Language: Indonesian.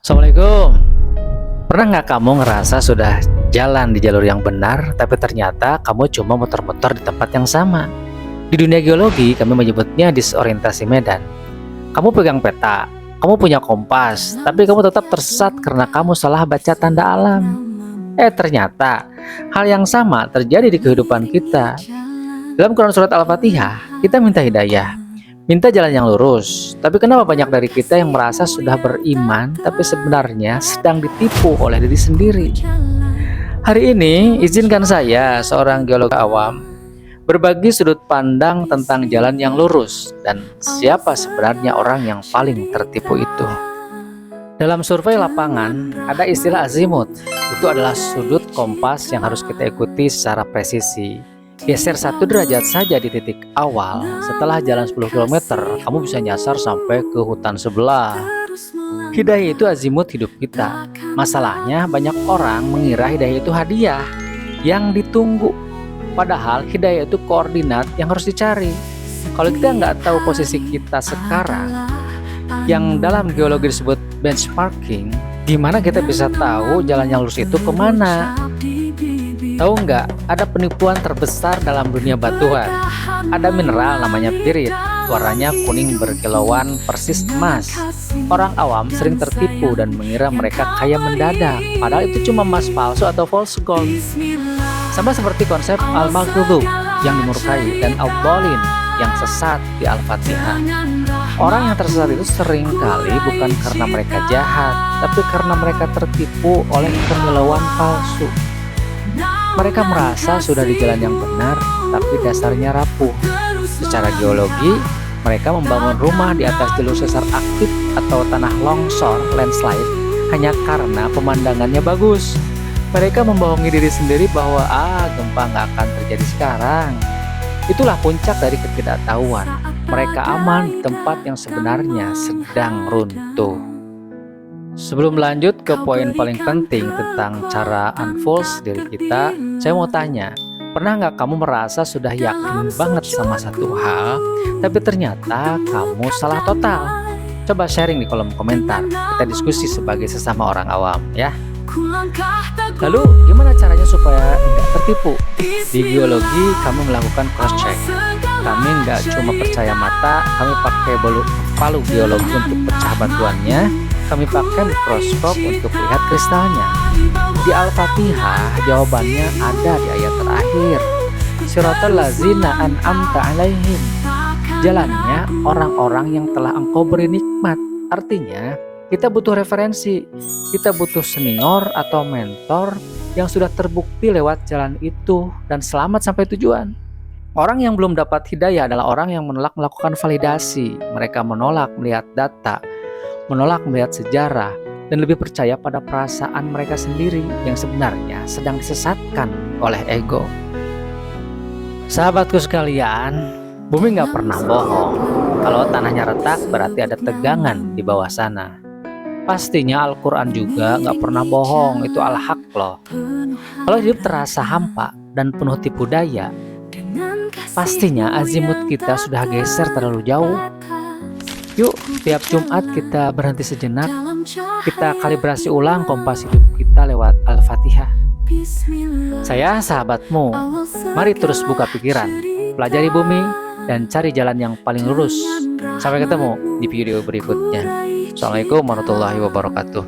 Assalamualaikum. Pernah nggak kamu ngerasa sudah jalan di jalur yang benar, tapi ternyata kamu cuma muter-muter di tempat yang sama? Di dunia geologi, kami menyebutnya disorientasi medan. Kamu pegang peta, kamu punya kompas, tapi kamu tetap tersesat karena kamu salah baca tanda alam. Ternyata hal yang sama terjadi di kehidupan kita. Dalam Quran Surat Al-Fatihah, kita minta hidayah, minta jalan yang lurus. Tapi kenapa banyak dari kita yang merasa sudah beriman, tapi sebenarnya sedang ditipu oleh diri sendiri? Hari ini, izinkan saya, seorang geolog awam, berbagi sudut pandang tentang jalan yang lurus dan siapa sebenarnya orang yang paling tertipu itu. Dalam survei lapangan, ada istilah azimut. Itu adalah sudut kompas yang harus kita ikuti secara presisi. Geser 1 derajat saja di titik awal, setelah jalan 10 km, kamu bisa nyasar sampai ke hutan sebelah. Hidayah itu azimut hidup kita. Masalahnya banyak orang mengira hidayah itu hadiah yang ditunggu. Padahal hidayah itu koordinat yang harus dicari. Kalau kita nggak tahu posisi kita sekarang, yang dalam geologi disebut benchmarking, gimana kita bisa tahu jalan yang lurus itu kemana? Tahu nggak, ada penipuan terbesar dalam dunia batuan. Ada mineral namanya pirit, warnanya kuning berkilauan persis emas. Orang awam sering tertipu dan mengira mereka kaya mendadak, padahal itu cuma emas palsu atau false gold. Sama seperti konsep al-maghdub yang dimurkai dan al-dhalin yang sesat di Al-Fatihah. Orang yang tersesat itu sering kali bukan karena mereka jahat, tapi karena mereka tertipu oleh kemilauan palsu. Mereka merasa sudah di jalan yang benar, tapi dasarnya rapuh. Secara geologi, mereka membangun rumah di atas jalur sesar aktif atau tanah longsor landslide hanya karena pemandangannya bagus. Mereka membohongi diri sendiri bahwa gempa nggak akan terjadi sekarang. Itulah puncak dari ketidaktahuan. Mereka aman di tempat yang sebenarnya sedang runtuh. Sebelum lanjut ke poin paling penting tentang cara unfolds diri kita, saya mau tanya, pernah nggak kamu merasa sudah yakin banget sama satu hal, tapi ternyata kamu salah total? Coba sharing di kolom komentar, kita diskusi sebagai sesama orang awam ya. Lalu gimana caranya supaya nggak tertipu? Di geologi kami melakukan cross check. Kami nggak cuma percaya mata, kami pakai palu geologi untuk pecah batuannya. Kami pakai mikroskop untuk lihat kristalnya. Di Al-Fatihah jawabannya ada di ayat terakhir. Siratal ladzina an'amta 'alaihim. Jalannya orang-orang yang telah engkau beri nikmat. Artinya, kita butuh referensi. Kita butuh senior atau mentor yang sudah terbukti lewat jalan itu dan selamat sampai tujuan. Orang yang belum dapat hidayah adalah orang yang menolak melakukan validasi. Mereka menolak melihat data, menolak melihat sejarah, dan lebih percaya pada perasaan mereka sendiri yang sebenarnya sedang disesatkan oleh ego. Sahabatku sekalian, bumi nggak pernah bohong. Kalau tanahnya retak berarti ada tegangan di bawah sana. Pastinya Al-Quran juga nggak pernah bohong, itu al-haq loh. Kalau hidup terasa hampa dan penuh tipu daya, pastinya azimut kita sudah geser terlalu jauh. Yuk, tiap Jumat kita berhenti sejenak, kita kalibrasi ulang kompas hidup kita lewat Al-Fatihah. Saya sahabatmu, mari terus buka pikiran, pelajari bumi, dan cari jalan yang paling lurus. Sampai ketemu di video berikutnya. Assalamualaikum warahmatullahi wabarakatuh.